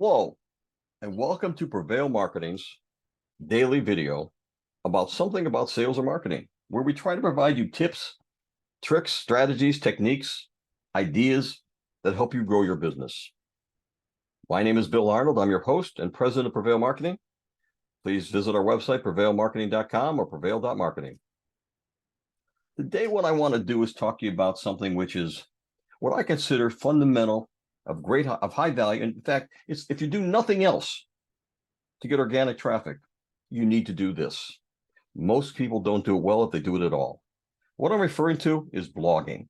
Hello, and welcome to Prevail Marketing's daily video about something about sales or marketing, where we try to provide you tips, tricks, strategies, techniques, ideas that help you grow your business. My name is Bill Arnold. I'm your host and president of Prevail Marketing. Please visit our website, prevailmarketing.com or prevail.marketing. Today, what I want to do is talk to you about something which is what I consider fundamental, of high value. In fact, it's if you do nothing else to get organic traffic, you need to do this. Most people don't do it well if they do it at all. What I'm referring to is blogging.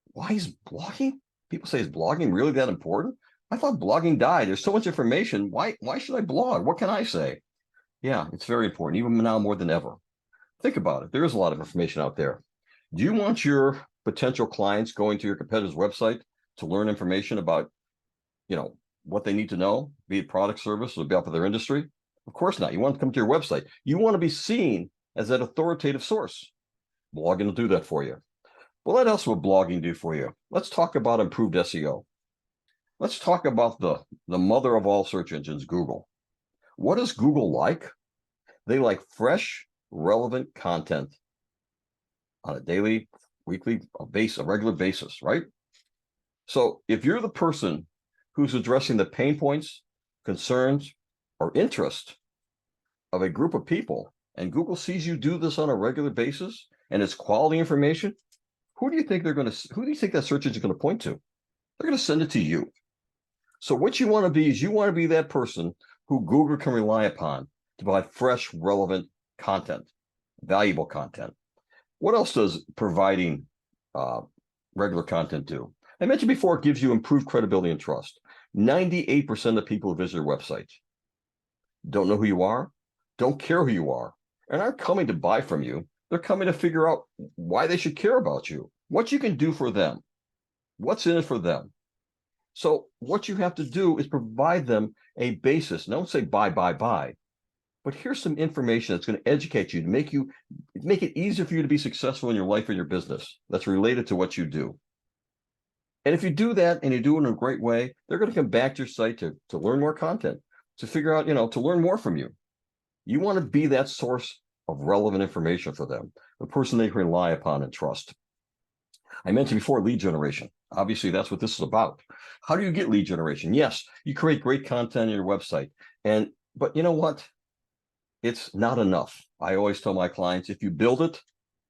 Why is blogging? People say, is blogging really that important? I thought blogging died. There's so much information. Why should I blog? What can I say? Yeah, it's very important, even now more than ever. Think about it. There is a lot of information out there. Do you want your potential clients going to your competitor's website to learn information about, what they need to know, be it product, service, or about their industry? Of course not. You want to come to your website. You want to be seen as that authoritative source. Blogging will do that for you. Well, what else will blogging do for you? Let's talk about improved SEO. Let's talk about the mother of all search engines, Google. What does Google like? They like fresh, relevant content on a daily, weekly, a regular basis, right? So if you're the person who's addressing the pain points, concerns, or interest of a group of people, and Google sees you do this on a regular basis, and it's quality information, who do you think that search engine is going to point to? They're going to send it to you. So what you want to be is you want to be that person who Google can rely upon to provide fresh, relevant content, valuable content. What else does providing regular content do? I mentioned before, it gives you improved credibility and trust. 98% of people who visit your website don't know who you are, don't care who you are, and aren't coming to buy from you. They're coming to figure out why they should care about you, what you can do for them, what's in it for them. So what you have to do is provide them a basis. Don't say buy, but here's some information that's going to educate you to make it easier for you to be successful in your life and your business that's related to what you do. And if you do that and you do it in a great way, they're going to come back to your site to learn more content, to figure out, to learn more from you. You want to be that source of relevant information for them, the person they can rely upon and trust. I mentioned before, lead generation. Obviously, that's what this is about. How do you get lead generation? Yes, you create great content on your website. But you know what? It's not enough. I always tell my clients, if you build it,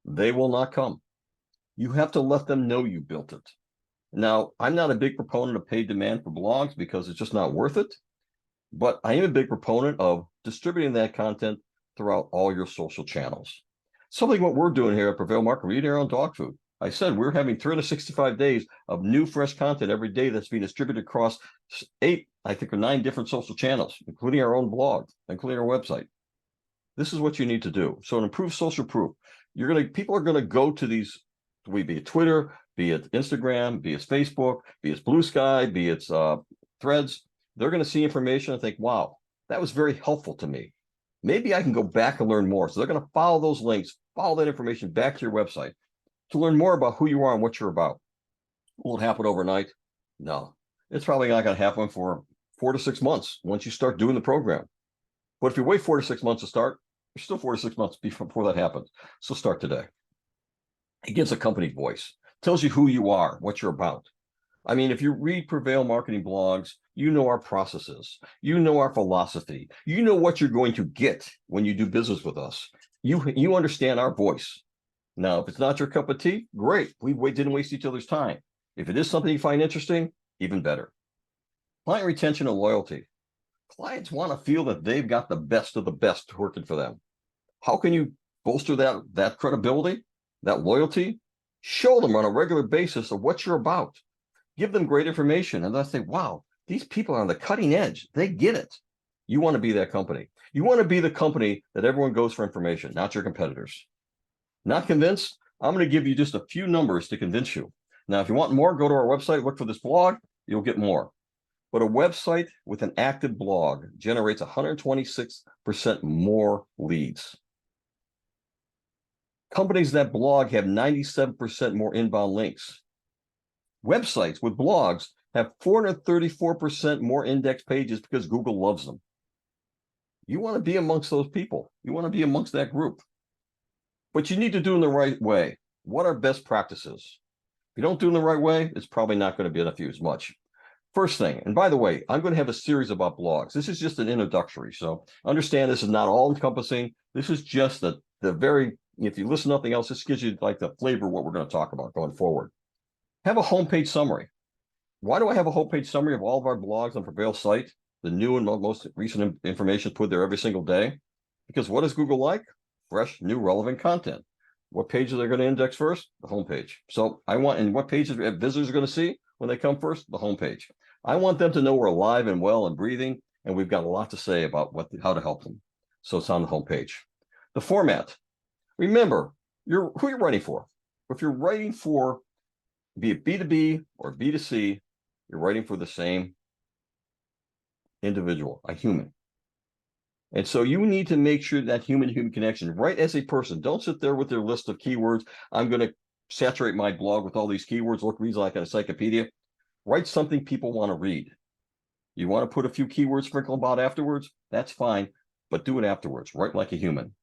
they will not come. You have to let them know you built it. Now, I'm not a big proponent of paid demand for blogs because it's just not worth it. But I am a big proponent of distributing that content throughout all your social channels. Something what we're doing here at Prevail Marketing, we're eating our own dog food. I said we're having 365 days of new, fresh content every day that's being distributed across 8, I think, or 9 different social channels, including our own blog, including our website. This is what you need to do. So, an improved social proof. People are gonna go to these, be it Twitter, be it Instagram, be it Facebook, be it Blue Sky, be it Threads. They're going to see information and think, wow, that was very helpful to me. Maybe I can go back and learn more. So they're going to follow those links, follow that information back to your website to learn more about who you are and what you're about. Will it happen overnight? No. It's probably not going to happen for 4 to 6 months once you start doing the program. But if you wait 4 to 6 months to start, you're still 4 to 6 months before that happens. So start today. It gives a company voice, tells you who you are, what you're about. I mean, if you read Prevail Marketing blogs, you know our processes, you know our philosophy, you know what you're going to get when you do business with us. You understand our voice. Now, if it's not your cup of tea, great. We didn't waste each other's time. If it is something you find interesting, even better. Client retention and loyalty. Clients want to feel that they've got the best of the best working for them. How can you bolster that credibility, that loyalty? Show them on a regular basis of what you're about. Give them great information, and they'll say, wow, these people are on the cutting edge. They get it. You want to be that company. You want to be the company that everyone goes for information, not your competitors. Not convinced? I'm going to give you just a few numbers to convince you. Now, if you want more, go to our website, look for this blog, you'll get more. But a website with an active blog generates 126% more leads. Companies that blog have 97% more inbound links. Websites with blogs have 434% more index pages because Google loves them. You want to be amongst those people. You want to be amongst that group. But you need to do it in the right way. What are best practices? If you don't do it in the right way, it's probably not going to benefit you as much. First thing, and by the way, I'm going to have a series about blogs. This is just an introductory. So understand this is not all encompassing. This is just the very, if you listen to nothing else, this gives you like the flavor of what we're going to talk about going forward. Have a homepage summary. Why do I have a homepage summary of all of our blogs on Prevail's site? The new and most recent information is put there every single day. Because what does Google like? Fresh, new, relevant content. What page are they going to index first? The homepage. So I want, and what pages visitors are going to see when they come first? The homepage. I want them to know we're alive and well and breathing, and we've got a lot to say about how to help them. So it's on the homepage. The format. Remember, who you're writing for. If you're writing for, be it B2B or B2C, you're writing for the same individual, a human. And so you need to make sure that human-to-human connection, right as a person. Don't sit there with your list of keywords. I'm going to saturate my blog with all these keywords. Reads like an encyclopedia. Write something people want to read. You want to put a few keywords sprinkled about afterwards? That's fine, but do it afterwards. Write like a human.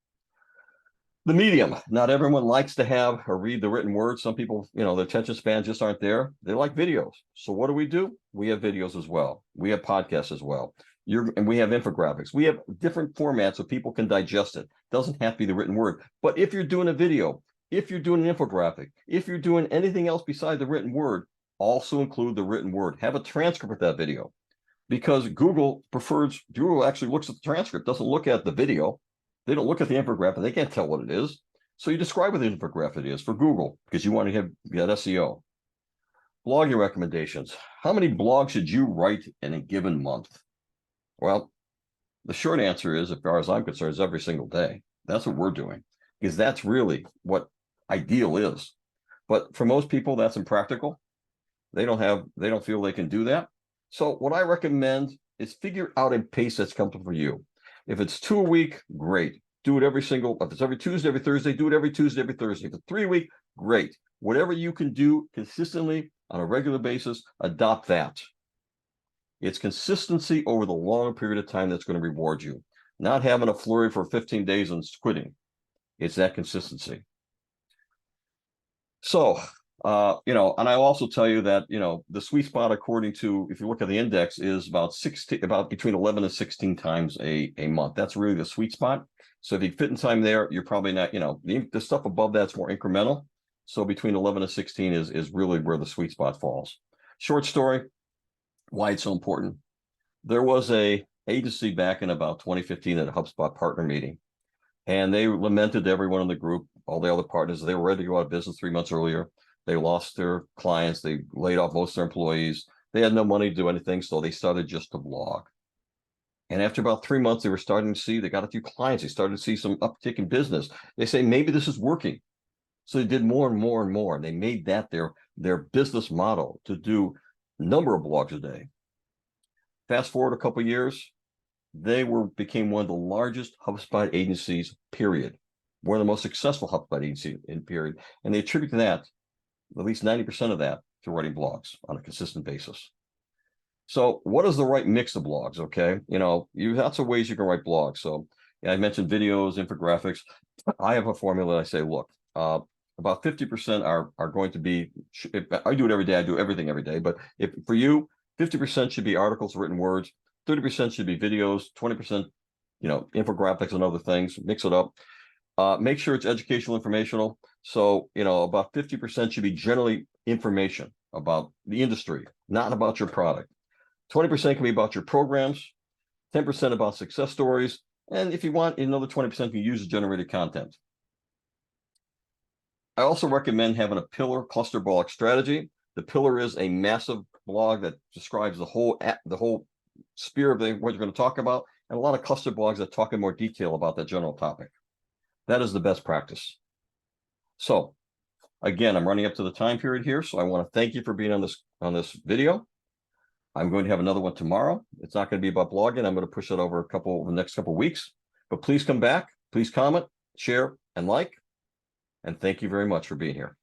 The medium. Not everyone likes to have or read the written word. Some people, their attention spans just aren't there. They like videos. So what do? We have videos as well. We have podcasts as well. And we have infographics. We have different formats so people can digest it. Doesn't have to be the written word. But if you're doing a video, if you're doing an infographic, if you're doing anything else besides the written word, also include the written word. Have a transcript of that video. Because Google actually looks at the transcript, doesn't look at the video. They don't look at the infographic. They can't tell what it is. So you describe what the infographic is for Google because you want to have that SEO. Blogging recommendations. How many blogs should you write in a given month? Well, the short answer is, as far as I'm concerned, is every single day. That's what we're doing because that's really what ideal is. But for most people, that's impractical. They don't feel they can do that. So what I recommend is figure out a pace that's comfortable for you. If it's 2 a week, great. Do it if it's every Tuesday, every Thursday, do it every Tuesday, every Thursday. If it's 3 a week, great. Whatever you can do consistently on a regular basis, adopt that. It's consistency over the long period of time that's going to reward you. Not having a flurry for 15 days and quitting. It's that consistency. So, and I also tell you that, the sweet spot, according to, if you look at the index, is about between 11 and 16 times a month. That's really the sweet spot. So if you fit in time there, you're probably not, the stuff above that's more incremental. So between 11 and 16 is really where the sweet spot falls. Short story, why it's so important. There was a agency back in about 2015 at a HubSpot partner meeting. And they lamented to everyone in the group, all the other partners, they were ready to go out of business 3 months earlier. They lost their clients. They laid off most of their employees. They had no money to do anything, so they started just to blog. And after about 3 months, they were starting to see, they got a few clients. They started to see some uptick in business. They say, maybe this is working. So they did more and more and more. And they made that their business model to do a number of blogs a day. Fast forward a couple of years, they became one of the largest HubSpot agencies, period. One of the most successful HubSpot agencies in period. And they attribute that, at least 90% of that, to writing blogs on a consistent basis. So what is the right mix of blogs? Okay. You have lots of ways you can write blogs. So I mentioned videos, infographics. I have a formula. I say, look, about 50% are going to be, if I do it every day, I do everything every day. But if for you, 50% should be articles, written words, 30% should be videos, 20%, infographics and other things, mix it up. Make sure it's educational, informational. So, about 50% should be generally information about the industry, not about your product. 20% can be about your programs, 10% about success stories. And if you want, another 20% can use generated content. I also recommend having a pillar cluster blog strategy. The pillar is a massive blog that describes the whole sphere of what you're going to talk about, and a lot of cluster blogs that talk in more detail about that general topic. That is the best practice. So again, I'm running up to the time period here, so I want to thank you for being on this video. I'm going to have another one tomorrow. It's not going to be about blogging. I'm going to push it over the next couple of weeks. But please come back, please comment, share, and like. And thank you very much for being here.